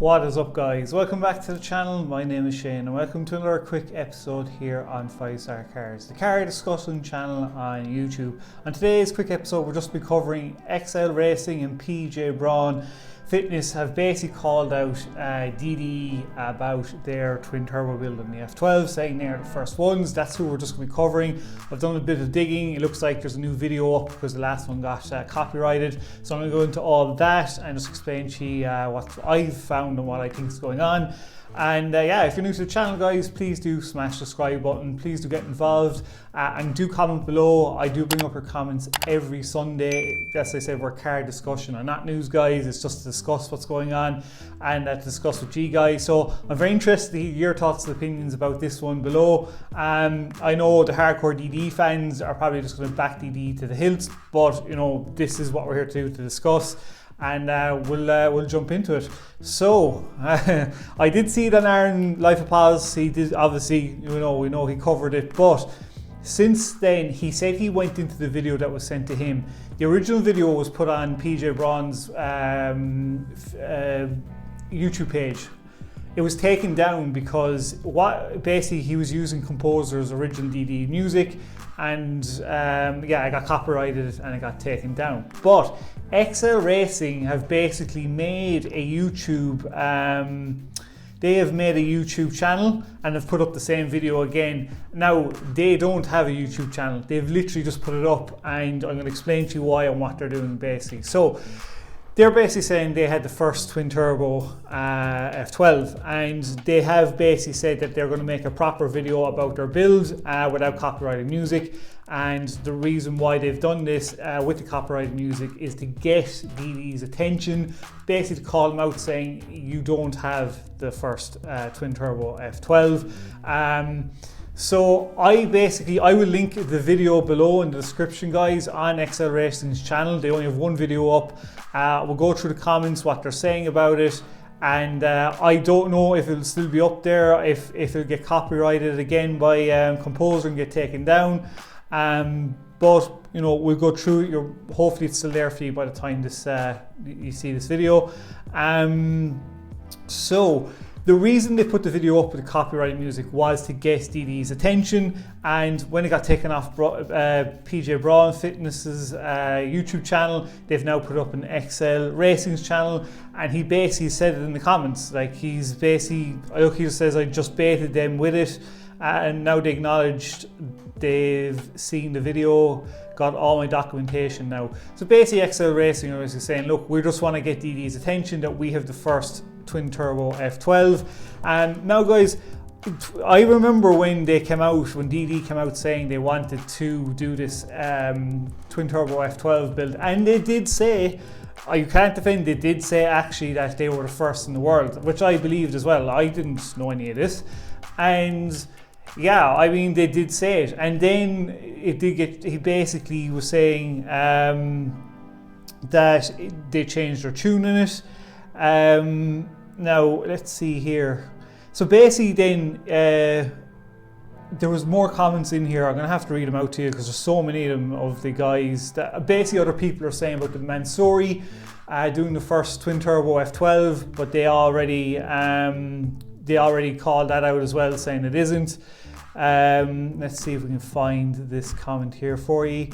What is up, guys? Welcome back to the channel. My name is Shane and welcome to another quick episode here on 5-Star Cars, the car discussion channel on YouTube. On today's quick episode we'll just be covering Excell Racing and PJ Braun Fitness have basically called out DD about their twin turbo build on the F12, saying they're the first ones. That's who we're just going to be covering. I've done a bit of digging. It looks like there's a new video up because the last one got copyrighted. So I'm going to go into all of that and just explain to you what I've found and what I think is going on. And yeah, if you're new to the channel, guys, please do smash the subscribe button. Please do get involved and do comment below. I do bring up your comments every Sunday. As I said, we're car discussion and not news, guys. It's just to discuss what's going on and to discuss with you guys. So I'm very interested to hear your thoughts and opinions about this one below. I know the hardcore DD fans are probably just going to back DD to the hilt, but you know, this is what we're here to do, to discuss. And we'll jump into it. So I did see it on Aaron Life of Paz. He did, obviously, we know he covered it, but since then he said he went into the video that was sent to him. The original video was put on PJ Braun's YouTube page. It was taken down because basically he was using Composer's original DD music, and yeah, I got copyrighted and it got taken down. But Excell Racing have basically made a YouTube they have made a YouTube channel and have put up the same video again. Now, they don't have a YouTube channel. They've literally just put it up, and I'm going to explain to you why and what they're doing basically. So they're basically saying they had the first twin turbo F12, and they have basically said that they're going to make a proper video about their build without copyrighted music. And the reason why they've done this with the copyrighted music is to get DD's attention, basically to call them out saying you don't have the first twin turbo F12. So I will link the video below in the description, guys, on Excell Racing's channel. They only have one video up. We'll go through the comments, what they're saying about it, and I don't know if it'll still be up there, if it'll get copyrighted again by Composer and get taken down. But you know, we'll go through it. Hopefully it's still there for you by the time this you see this video. So the reason they put the video up with the copyrighted music was to get DD's attention, and when it got taken off PJ Braun Fitness's YouTube channel, they've now put up an Excell Racing's channel, and he basically said it in the comments, like he's basically, look, he just says, I just baited them with it, and now they acknowledged they've seen the video, got all my documentation now. So basically Excell Racing is saying, look, we just want to get DD's attention that we have the first twin turbo F12. And now, guys, I remember when they came out, when DD came out saying they wanted to do this twin turbo F12 build, and they did say, you can't defend, they did say actually that they were the first in the world, which I believed as well. I didn't know any of this, and yeah, I mean, they did say it, and then it did get, he basically was saying that they changed their tune in it. Now let's see here. So basically then there was more comments in here. I'm gonna have to read them out to you because there's so many of them, of the guys that basically other people are saying about the Mansouri doing the first twin turbo F12, but they already called that out as well, saying it isn't. Let's see if we can find this comment here for you.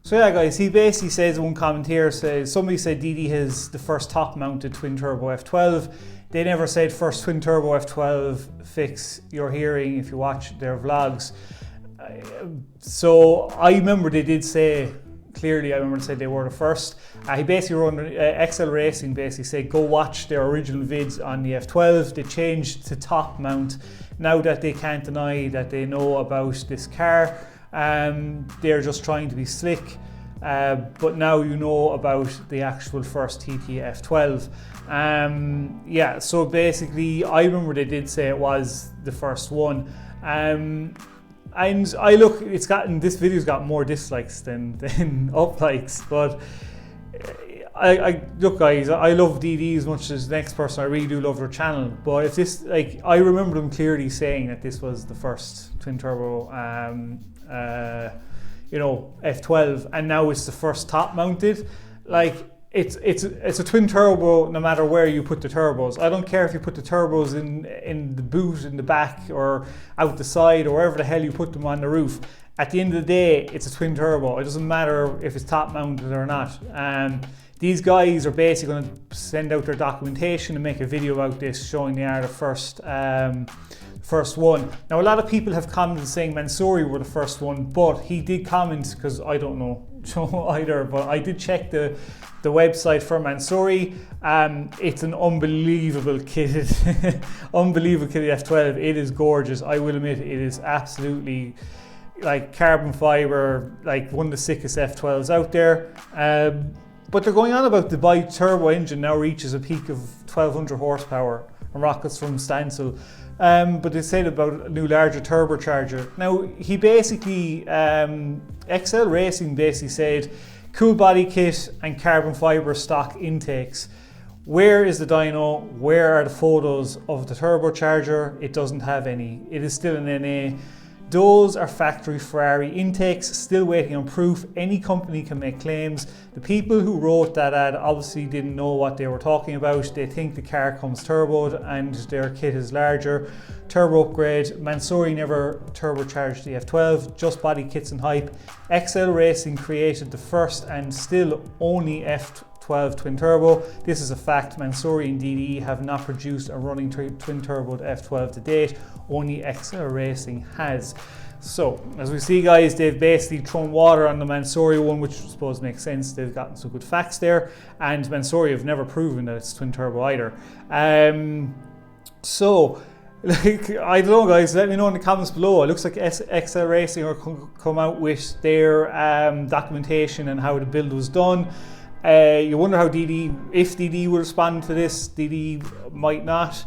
So yeah, guys, he basically says, one comment here says, somebody said DD has the first top mounted twin turbo F12. They never said first twin turbo F12, fix your hearing if you watch their vlogs. So I remember they did say, clearly I remember they said they were the first. He basically wrote, Excell Racing basically said, go watch their original vids on the F12. They changed to top mount now that they can't deny that they know about this car. They're just trying to be slick, but now you know about the actual first TT F12. Yeah, so basically I remember they did say it was the first one. And I look, this video's got more dislikes than up likes, but I look, guys, I love DD as much as the next person. I really do love their channel, but if this, like, I remember them clearly saying that this was the first twin turbo you know, F12, and now it's the first top mounted. Like, it's a twin turbo no matter where you put the turbos. I don't care if you put the turbos in the boot, in the back, or out the side, or wherever the hell you put them on the roof. At the end of the day, it's a twin turbo. It doesn't matter if it's top mounted or not. These guys are basically going to send out their documentation and make a video about this, showing they are the first one. Now, a lot of people have commented saying Mansory were the first one, but he did comment, because I don't know either, but I did check the website for Mansory. It's an unbelievable kitted F12. It is gorgeous. I will admit, it is absolutely like carbon fiber, like one of the sickest F12s out there. But they're going on about the bi-turbo engine now reaches a peak of 1200 horsepower and rockets from standstill. But they said about a new larger turbocharger. Now, he basically, Excell Racing basically said, cool body kit and carbon fiber stock intakes. Where is the dyno? Where are the photos of the turbocharger? It doesn't have any. It is still an NA. Those are factory Ferrari intakes, still waiting on proof. Any company can make claims. The people who wrote that ad obviously didn't know what they were talking about. They think the car comes turboed and their kit is larger. Turbo upgrade. Mansory never turbocharged the F12, just body kits and hype. Excell Racing created the first and still only F12 twin turbo. This is a fact. Mansory and DDE have not produced a running twin turbo F12 to date. Only Excell Racing has. So, as we see, guys, they've basically thrown water on the Mansory one, which I suppose makes sense. They've gotten some good facts there, and Mansory have never proven that it's twin turbo either. So, like, I don't know, guys, let me know in the comments below. It looks like Excell Racing are come out with their documentation and how the build was done. You wonder how if DD will respond to this. DD might not.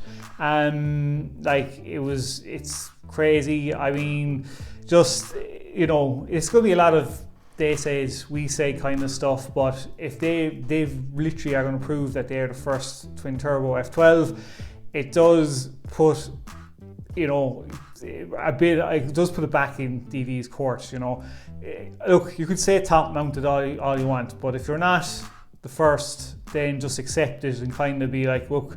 It's crazy. I mean, just, you know, it's going to be a lot of they say, we say kind of stuff, but if they've literally are going to prove that they're the first twin turbo F12, it does put, you know, it does put it back in DD's court, you know. Look, you could say top mounted all you want, but if you're not the first, then just accept it and kind of be like, look.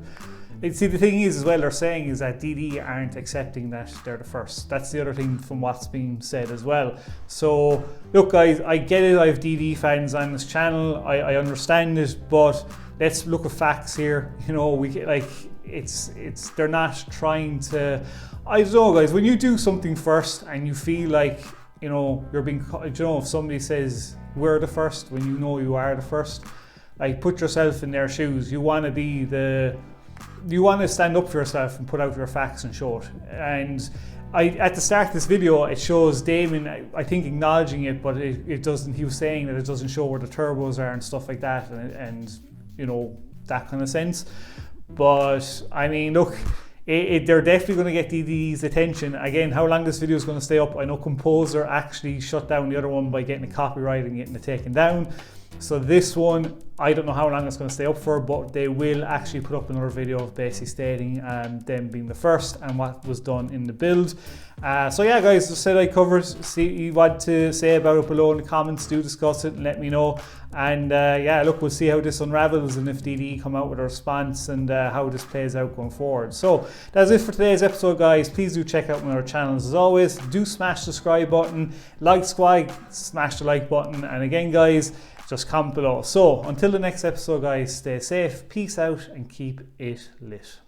See, the thing is as well, they're saying is that DD aren't accepting that they're the first. That's the other thing from what's being said as well. So, look, guys, I get it. I have DD fans on this channel. I understand it, but let's look at facts here. You know, they're not trying to. I don't know, guys. When you do something first and you feel like, you know, you're being, you know, if somebody says we're the first when you know you are the first, like, put yourself in their shoes. You want to be you want to stand up for yourself and put out your facts and show it. And at the start of this video, it shows Damon, I think, acknowledging it, but it doesn't. He was saying that it doesn't show where the turbos are and stuff like that, and you know, that kind of sense. But I mean, look, they're definitely going to get DD's attention. Again, how long this video is going to stay up, I know Composer actually shut down the other one by getting it copyrighted and getting it taken down. So this one, I don't know how long it's going to stay up for, but they will actually put up another video of basically stating them being the first and what was done in the build. So yeah, guys, just said I covered. See what to say about it below in the comments. Do discuss it and let me know. And yeah, look, we'll see how this unravels and if DD come out with a response and how this plays out going forward. So that's it for today's episode, guys. Please do check out my other channels as always. Do smash the subscribe button. Like squad, smash the like button. And again, guys, just comment below. So until the next episode, guys, stay safe, peace out, and keep it lit.